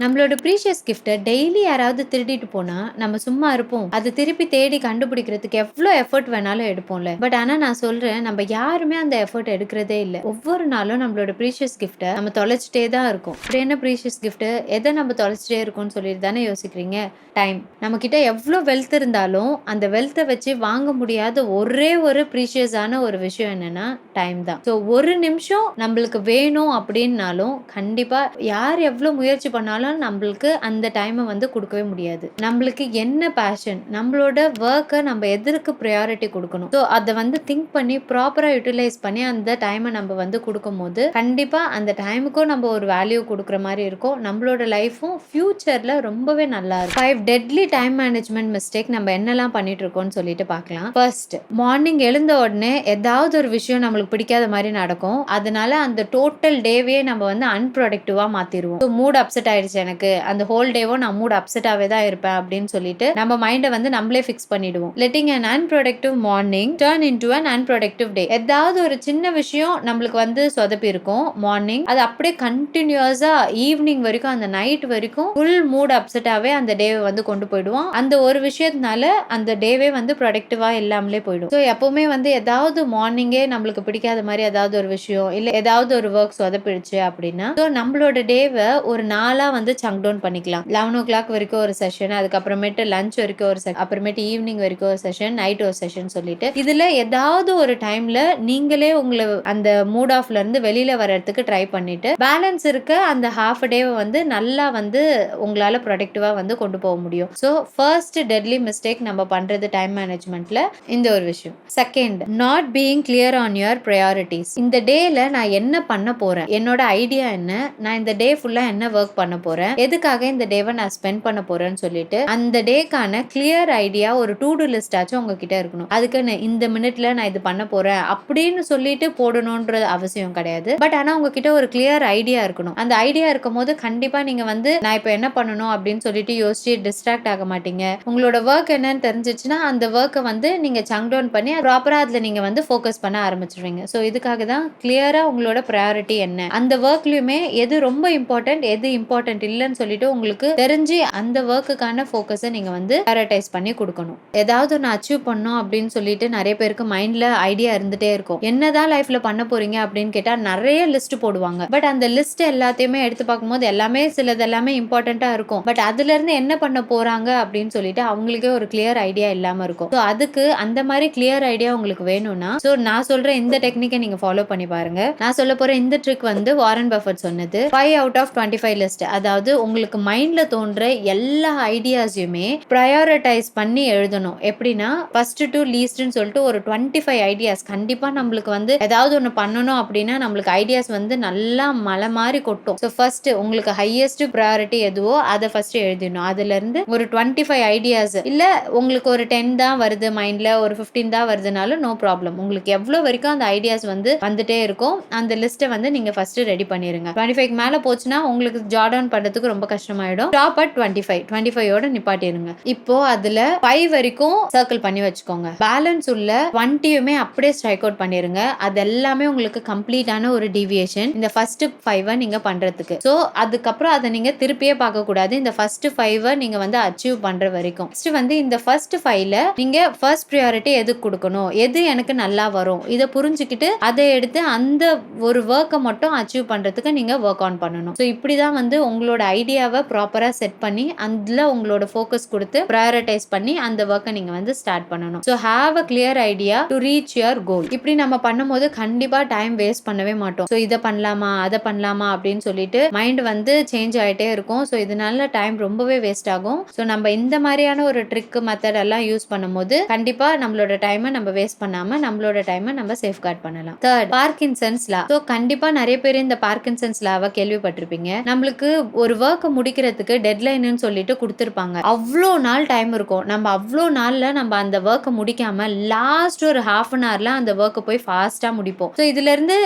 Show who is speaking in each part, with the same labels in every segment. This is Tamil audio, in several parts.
Speaker 1: நம்மளோட ப்ரீஷியஸ் கிஃப்ட்ட டெய்லி யாராவது திருடிட்டு போனா, நம்ம சும்மா இருப்போம். அது திருப்பி தேடி கண்டுபிடிக்கிறதுக்கு எவ்ளோ எஃபோர்ட் வேணாலும் எடுப்போம்ல. பட் ஆனா நான் சொல்றேன், நம்ம யாருமே அந்த எஃபோர்ட் எடுக்கிறதே இல்ல. ஒவ்வொரு நாளும் நம்மளோட ப்ரீஷியஸ் கிஃப்ட்ட நம்ம தொலைச்சிட்டே தான் இருக்கோம். அப்படி என்ன ப்ரீஷியஸ் கிஃப்ட்? எத நம்ம தொலைச்சிட்டே இருக்கோம்னு சொல்லிட்டு தானே யோசிக்கிறீங்க? டைம். நம்மகிட்ட எவ்ளோ வெல்த் இருந்தாலும், அந்த வெல்த்த வச்சு வாங்க முடியாத ஒரே ஒரு ப்ரீஷியஸான ஒரு விஷயம் என்னன்னா, டைம் தான். ஸோ ஒரு நிமிஷம் நம்மளுக்கு வேணும் அப்படின்னாலும், கண்டிப்பா யார் எவ்ளோ முயற்சி பண்ணாலும் நம்மளுக்கு அந்த டைம வந்து குடுக்கவே முடியாது. நம்மளுக்கு என்ன பேஷன், நம்மளோட வொர்க்க நம்ம எதற்கு பிரையாரிட்டி குடுக்கணும். ஸோ அத வந்து திங்க் பண்ணி ப்ராப்பரா யுட்டிலைஸ் பண்ணி அந்த டைம நம்ம வந்து குடுக்கும்போது, கண்டிப்பா அந்த டைமுக்கும் நம்ம ஒரு வேல்யூ குடுக்குற மாரி இருக்கும். நம்மளோட லைஃப்பும் ஃபியூச்சர்ல ரொம்பவே நல்லா இருக்கும். 5 டெட்லி டைம் மேனேஜ்மென்ட் மிஸ்டேக் நம்ம என்னலாம் பண்ணிட்டு இருக்கோம்னு சொல்லிட்டு பார்க்கலாம். ஃபர்ஸ்ட், மார்னிங் எழுந்த உடனே ஏதாவது ஒரு விஷயம் நம்மளுக்கு பிடிக்காத மாரி நடக்கும். அதனால அந்த டோட்டல் டேவே நம்ம வந்து அன்ப்ரொடக்டிவா மாத்திருவோம். ஸோ மூட் அப்செட் ஆயிடுச்சு எனக்கு. அந்த ஹோல் டேவும் நான் மூட் அப்செட்டாவே தான் இருப்பேன் அப்படின்னு சொல்லிட்டு நம்ம மைண்ட வந்து நம்மளே ஃபிக்ஸ் பண்ணிடுவோம். Letting an unproductive morning turn into an unproductive day. ஏதாவது ஒரு சின்ன விஷயம் நம்மளுக்கு வந்து சொதப்பி இருக்கும் மார்னிங். அது அப்படியே கண்டினியூஸா ஈவினிங் வரைக்கும் அந்த நைட் வரைக்கும் ஃபுல் மூட் அப்செட்டாவே அந்த டேவை வந்து கொண்டு போயிடுவோம். அந்த ஒரு விஷயத்தினால அந்த டேவே வந்து ப்ரொடக்டிவா இல்லாமலே போயிடும். ஸோ எப்பவுமே வந்து ஏதாவது மார்னிங்கே நம்மளுக்கு பிடிக்காத மாதிரி ஏதாவது ஒரு விஷயம் இல்ல ஏதாவது ஒரு ஒர்க் சொதப்பிடுச்சு அப்படின்னா ஸோ நம்மளோட டேவை ஒரு நாளா வந்து சங்க் டவுன் பண்ணிக்கலாம். 11 வரைக்கும் ஒரு செஷன், அதுக்கப்புறமேட்டு லஞ்ச் வரைக்கும் ஒரு செஷன், அப்புறமேட்டு ஈவினிங் வரைக்கும் ஒரு செஷன், நைட் ஒரு செஷன் சொல்லிட்டு இதுல ஏதாவது ஒரு டைம்ல நீங்களே உங்களை அந்த மூட் ஆஃப்ல இருந்து வெளியில வர்றதுக்கு ட்ரை பண்ணிட்டு பேலன்ஸ் இருக்க அந்த ஹாஃப் டேவை வந்து நல்லா வந்து உங்களால ப்ரொடக்டிவா வந்து கொண்டு போக முடியும். ஸோ ஃபர்ஸ்ட் டெட்லி மிஸ்டேக் நம்ம பண்றது டைம் மேனேஜ்மெண்ட்ல இந்த ஒரு விஷயம். Second, not being clear on your priorities. இந்த டேல நான் என்ன பண்ண போறேன், என்னோட ஐடியா என்ன, நான் இந்த டே ஃபுல்லா என்ன ஒர்க் பண்ண போறேன், எதுக்காக இந்த டேவை நான் ஸ்பெண்ட் பண்ண போறேன்னு சொல்லிட்டு அந்த டேக்கான கிளியர் ஐடியா ஒரு டு டு லிஸ்ட் ஆச்சும் உங்ககிட்ட இருக்கணும். அதுக்கு இந்த மினிட்ல நான் இது பண்ண போறேன் அப்படின்னு சொல்லிட்டு போடணும்ன்ற அவசியம் கிடையாது. பட் ஆனா உங்ககிட்ட ஒரு கிளியர் ஐடியா இருக்கணும். அந்த ஐடியா இருக்கும் போது கண்டிப்பா நீங்க வந்து நான் இப்ப என்ன பண்ணணும் அப்படின்னு சொல்லிட்டு யோசிச்சு டிஸ்ட்ராக்ட் ஆக மாட்டீங்க. உங்களோட ஒர்க் என்னன்னு தெரிஞ்சிச்சுன்னா அந்த ஒர்க்கை வந்து நீங்க சங்க் டவுன் பண்ணி ப்ராப்பரா அதுல நீங்க வந்து ஃபோக்கஸ் பண்ண ஆரம்பிச்சிருவீங்க. ஸோ இதுக்காக தான் கிளியரா உங்களோட ப்ரையாரிட்டி என்ன, அந்த ஒர்க்லயுமே எது ரொம்ப இம்பார்ட்டன்ட் எது இம்பார்ட்டன்ட் இல்லைன்னு சொல்லிட்டு உங்களுக்கு தெரிஞ்சு அந்த ஒர்க்குக்கான ஃபோக்கஸை நீங்க வந்து ப்ரையாரிட்டைஸ் பண்ணி கொடுக்கணும். ஏதாவது ஒன்று அச்சீவ் பண்ணணும் அப்படின்னு சொல்லிட்டு நிறைய பேருக்கு மைண்ட்ல ஐடியா இருந்துட்டே இருக்கும். என்னதான் லைஃப்ல பண்ண போறீங்க அப்படின்னு கேட்டா நிறைய லிஸ்ட் போடுவாங்க. பட் அந்த லிஸ்ட் எல்லாத்தையுமே எடுத்து பார்க்கும்போது எல்லாமே சிலது எல்லாமே இம்பார்ட்டண்டா இருக்கும். பட் அதுல இருந்து என்ன பண்ண போறாங்க அப்படின்னு சொல்லிட்டு அவங்களுக்கே ஒரு கிளியர் ஐடியா இல்லாம இருக்கும். ஸோ அதுக்கு அந்த மாதிரி கிளியர் ஐடியா உங்களுக்கு வேணும்னா ஸோ நான் சொல்ற இந்த டெக்னிக்கை நீங்க ஃபாலோ பண்ணி பாருங்க. நான் சொல்ல போற இந்த ட்ரிக் வந்து வாரன் பஃபட் சொன்னது. 5 out of 25 லிஸ்ட். அதாவது உங்களுக்கு மைண்ட்ல தோன்ற எல்லா ஐடியாஸையுமே ப்ரையாரிட்டைஸ் பண்ணி எழுதணும். எப்படின்னா ஃபர்ஸ்ட் டு லீஸ்ட்னு சொல்லிட்டு ஒரு 25 ஐடியாஸ். கண்டிப்பா நம்மளுக்கு வந்து ஏதாவது ஒன்று பண்ணணும் அப்படின்னா நம்மளுக்கு ஐடியாஸ் வந்து நல்லா மலை மாதிரி கொட்டும். ஸோ ஃபர்ஸ்ட் உங்களுக்கு ஹையஸ்ட் ப்ரையாரிட்டி எதுவோ அதை ஃபர்ஸ்ட் எழுதிடணும். அதுல இருந்து ஒரு 25 ஐடியாஸ் இல்ல உங்களுக்கு ஒரு 10 தான் வருது மைண்ட்ல, ஒரு 15 தான் வருதுனாலும் நோ ப்ராப்ளம். உங்களுக்கு எவ்வளவு வரைக்கும் அந்த ஐடியாஸ் வந்து வந்துட்டே இருக்கும் அந்த லிஸ்ட்டை வந்து நீங்க ஃபர்ஸ்ட் ரெடி பண்ணிருங்க. 25 மேல போச்சுன்னா உங்களுக்கு ஜாட் டவுன் பண்றதுக்கு ரொம்ப கஷ்டமாயிடும். ஸ்டாப் அட் 25 ஓட நிப்பாட்டிருங்க. இப்போ அதுல 5 வரைக்கும் சர்க்கிள் பண்ணி வச்சுக்கோங்க. பேலன்ஸ் உள்ள 20யுமே அப்படியே ஸ்ட்ரைக் அவுட் பண்ணிருங்க. அது எல்லாமே உங்களுக்கு கம்ப்ளீட்டான ஒரு டீவியேஷன் இந்த ஃபர்ஸ்ட் 5 நீங்க பண்றதுக்கு. சோ அதுக்கப்புறம் அதை நீங்க திருப்பியே பார்க்க கூடாது. இந்த ஃபர்ஸ்ட் 5 நீங்க வந்து அச்சீவ் பண்ற வரைக்கும் வந்து இந்த ஃபர்ஸ்ட் 5ல நீங்க ஃபர்ஸ்ட் ப்ரையாரிட்டி எதுக்கு கொடுக்கணும், எது எனக்கு நல்லா வரும் இதை புரிஞ்சுக்கிட்டு அதை எடுத்து அந்த ஒரு ஒர்க்கை மட்டும் அச்சீவ் பண்றதுக்கு நீங்க ஒர்க் ஆன் பண்ணணும். ஸோ இப்படிதான் வந்து உங்களோட ஐடியாவை ப்ராப்பரா செட் பண்ணி அதுல உங்களோட ஃபோக்கஸ் கொடுத்து ப்ரையாரிட்டைஸ் பண்ணி அந்த ஒர்க்கை நீங்க வந்து ஸ்டார்ட் பண்ணணும். So have a clear idea to reach your goal. இப்படி நம்ம பண்ணும்போது கண்டிப்பா டைம் வேஸ்ட் பண்ணவே மாட்டோம். ஸோ இதை பண்ணலாமா அதை பண்ணலாமா அப்படின்னு சொல்லிட்டு மைண்ட் வந்து சேஞ்ச் ஆயிட்டே இருக்கும். ஸோ இதனால டைம் ரொம்பவே வேஸ்ட் ஆகும். ஸோ நம்ம இந்த மாதிரியான ஒரு ட்ரிக் மெத்தட் எல்லாம் யூஸ் பண்ணும்போது கண்டிப்பா நம்மளோட டைமை நம்ம வேஸ்ட் பண்ணாம நம்மளோட டைமை நம்ம சேஃப்கார்ட் பண்ணலாம். தேர்ட், பார்க்கின்சன்ஸ் லா. ஸோ கண்டிப்பா நிறைய பேர் இந்த பார்க்கின்சன்ஸ் லாவை கேள்விப்பட்டிருப்பீங்க. நம்மளுக்கு ஒரு ஒர்க் முடிக்கிறதுக்கு டெட்லைன்னு சொல்லிட்டு கொடுத்திருப்பாங்க. அவ்வளோ நாள் டைம் இருக்கும். நம்ம அவ்வளோ நாள்ல நம்ம அந்த ஒர்க்கை முடிக்காம லாஸ்ட் ஒரு ஹாஃப் அன் ஹவர்ல அந்த ஒர்க்கை போய் ஃபாஸ்டா முடிப்போம். ஸோ இதுல இருந்து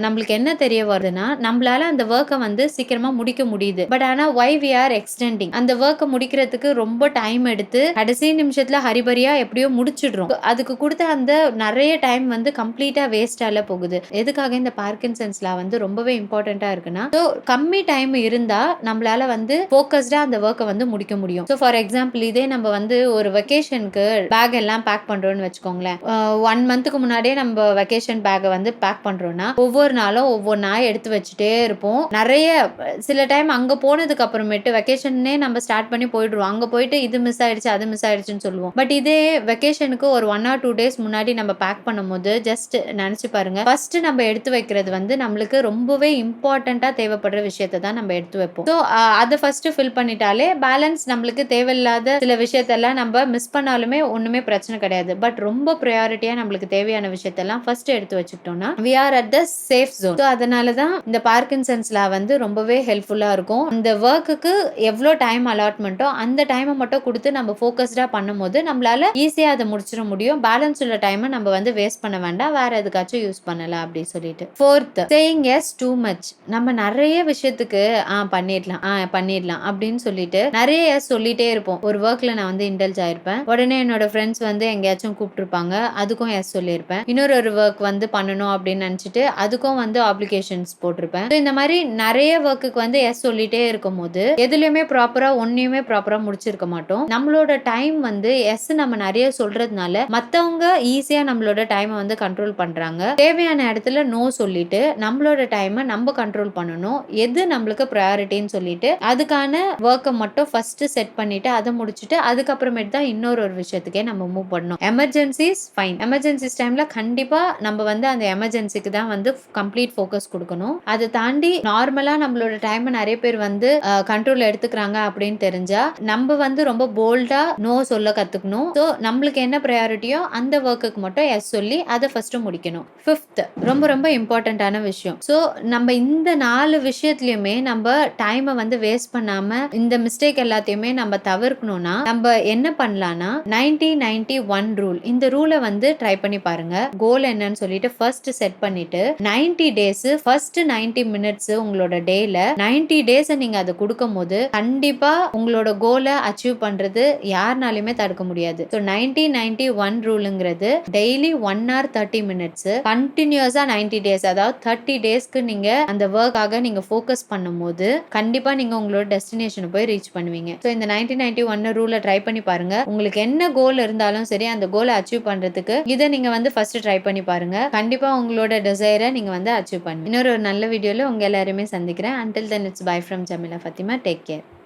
Speaker 1: நம்மளுக்கு என்ன தெரிய வருதுன்னா நம்மளால அந்த ஒர்க்கை வந்து சீக்கிரமா முடிக்க முடியுது. பட் ஆனா why we are extending அந்த ஒர்க்கை முடிக்கிறதுக்கு ரொம்ப டைம் எடுத்து கடைசி நிமிஷத்துல ஹரிபரியா எப்படியோ முடிச்சிடுறோம். அதுக்கு கொடுத்த அந்த நிறைய டைம் வந்து கம்ப்ளீட்டா வேஸ்டால போகுது. எதுக்காக இந்த பார்க்கின்சன்ஸ் லா வந்து ரொம்பவே இம்பார்ட்டண்டா இருக்குன்னா கம்மி டைம் இருந்தா நம்மளால வந்து ஃபோக்கஸ்டா அந்த ஒர்க்கை வந்து முடிக்க முடியும். ஸோ ஃபார் எக்ஸாம்பிள் இதே நம்ம வந்து ஒரு வெக்கேஷனுக்கு பேக் எல்லாம் பேக் பண்றோம்னு வச்சுக்கோங்களேன். 1 மந்த்துக்கு முன்னாடியே நம்ம வெக்கேஷன் பேக்கை வந்து பேக் பண்றோம்னா ஒவ்வொரு நாளும் ஒவ்வொன்றா எடுத்து வச்சுட்டே இருப்போம். நிறைய சில டைம் அங்க போனதுக்கு அப்புறமேட்டு வெக்கேஷனே நம்ம ஸ்டார்ட் பண்ணி போயிடுவோம். அங்க போயிட்டு இது மிஸ் ஆயிடுச்சு அது மிஸ் ஆயிடுச்சுன்னு சொல்லுவோம். பட் இதே வெக்கேஷனுக்கு ஒரு 1 or 2 டேஸ் முன்னாடி நம்ம பேக் பண்ணும்போது ஜஸ்ட் நினைச்சு பாருங்க, ஃபர்ஸ்ட் நம்ம எடுத்து வைக்கிறது வந்து நம்மளுக்கு ரொம்பவே இம்பார்ட்டண்டா தேவைப்படுற விஷயத்தை தான் நம்ம எடுத்து வைப்போம். ஸோ அதை ஃபர்ஸ்ட் ஃபில் பண்ணிட்டாலே பேலன்ஸ் நம்மளுக்கு தேவையில்லாத சில விஷயத்தெல்லாம் நம்ம மிஸ் பண்ணாலுமே ஒண்ணுமே பிரச்சனை கிடையாது. பட் ரொம்ப ப்ரையாரிட்டியா நம்மளுக்கு தேவையான விஷயத்தெல்லாம் ஃபர்ஸ்ட் எடுத்து வச்சுக்கிட்டோம்னா we are at the safe zone. So அதனால தான் இந்த பார்க்கின்சன்ஸ் லா வந்து ரொம்பவே ஹெல்ப்ஃபுல்லா இருக்கும். இந்த ஒர்க்குக்கு எவ்வளோ டைம் அலாட்மெண்ட்டோ அந்த டைமை மட்டும் கொடுத்து நம்ம ஃபோக்கஸ்டா பண்ணும்போது நம்மளால ஈஸியா அதை முடிச்சிட முடியும். பேலன்ஸ் உள்ள டைமை நம்ம வந்து வேஸ்ட் பண்ண வேண்டாம், வேற எதுக்காச்சும் யூஸ் பண்ணலாம் அப்படின்னு சொல்லிட்டு. Fourth, saying S too much. நம்ம நிறைய விஷயத்துக்கு பண்ணிடலாம் அப்படின்னு சொல்லிட்டு நிறைய எஸ் சொல்லிட்டே இருப்போம். ஒரு ஒர்க்ல நான் வந்து இன்டெல்ஜ் ஆயிருப்பேன், உடனே என்னோட ஃப்ரெண்ட்ஸ் வந்து எங்கேயாச்சும் கூப்பிட்டுருப்பாங்க, அதுக்கும் எஸ் சொல்லியிருப்பேன். இன்னொரு ஒர்க் வந்து பண்ணணும் அப்படின்னு நினைச்சிட்டு அதுக்கும் வந்து ஆப்ளிகேஷன்ஸ் போட்டிருப்பேன். இந்த மாதிரி நிறைய ஒர்க்குக்கு வந்து எஸ் சொல்லிட்டே இருக்கும் போது எதுலயுமே ப்ராப்பரா ஒன்னையுமே ப்ராப்பரா முடிச்சிருக்க மாட்டோம். நம்மளோட டைம் வந்து எஸ் நம்ம நிறைய சொல்றதுனால மத்தவங்க ஈஸியா நம்மளோட டைமை வந்து கண்ட்ரோல் பண்றாங்க. தேவையான இடத்துல நோ சொல்லிட்டு நம்மளோட டைமை நம்ம கண்ட்ரோல் பண்ணணும். எது நம்மளுக்கு ப்ரையாரிட்டின்னு சொல்லிட்டு அதுக்கான ஒர்க்கை மட்டும் ஃபர்ஸ்ட் செட் பண்ணிட்டு அதை முடிச்சுட்டு அதுக்கப்புறமேட்டு தான் இன்னொரு விஷயத்துக்கே நம்ம மூவ் பண்ணணும். எமர்ஜென்சிஸ் ஃபைன், எமர்ஜென்சிஸ் டைம்ல கண்டிப்பா நம்ம வந்து அந்த எமர்ஜென்சிக்கு தான் வந்து கம்ப்ளீட் ஃபோக்கஸ் கொடுக்கணும். அதை தாண்டி நார்மலா நம்மளோட டைமை நிறைய பேர் வந்து கண்ட்ரோல் எடுத்துக்கிறாங்க அப்படின்னு தெரிஞ்சா நம்ம வந்து ரொம்ப போல்டா நோ சொல்ல கத்துக்கணும். ஸோ நம்மளுக்கு என்ன ப்ரையாரிட்டியோ அந்த ஒர்க்குக்கு மட்டும் எஸ் சொல்லி அதை ஃபர்ஸ்ட் முடிக்கணும். ஃபிஃப்த், ரொம்ப ரொம்ப இம்பார்ட்டன்டான விஷயம். ஸோ நம்ம இந்த 4 விஷயத்துலயுமே நம்ம டைமை வந்து வேஸ்ட் பண்ணாம இந்த மிஸ்டேக் எல்லாத்தையுமே நம்ம தவிர்க்கணும்னா நம்ம என்ன பண்ணலாம்னா 90-90-1 ரூல், இந்த ரூலை வந்து ட்ரை பண்ணி பாருங்க. கோல் என்னன்னு சொல்லிட்டு ஃபர்ஸ்ட் செட் பண்ணிட்டு 90 டேஸ் ஃபர்ஸ்ட் 90 மினிட்ஸ் உங்களோட டேல 90 டேஸ் நீங்க அதை கொடுக்கும் போது கண்டிப்பா உங்களோட கோலை அச்சீவ் பண்றது யாருனாலுமே தடுக்க முடியாது. ஸோ 90-90-1 ரூலுங்கிறது டெய்லி 1 hour 30 மினிட்ஸ் கண்டினியூஸா 90 டேஸ், அதாவது 30 டேஸ்க்கு நீங்க அந்த ஒர்க்காக நீங்க ஃபோக்கஸ் பண்ணும்போது கண்டிப்பா நீங்க உங்களோட டெஸ்டினேஷனை போய் ரீச் பண்ணுவீங்க. ஸோ இந்த 90-90-1 ரூலை ட்ரை பண்ணி பாருங்க. உங்களுக்கு என்ன கோல் இருந்தாலும் சரி அந்த கோலை அச்சீவ் பண்றதுக்கு இதை நீங்க வந்து ஃபர்ஸ்ட் ட்ரை பண்ணி பாருங்க. கண்டிப்பா உங்களோட டிசைரை நீங்க வந்து அச்சீவ் பண்ணுங்க. இன்னொரு நல்ல வீடியோல உங்க எல்லாருமே சந்திக்கிறேன். until then it's bye from Jamila Fatima. Take care.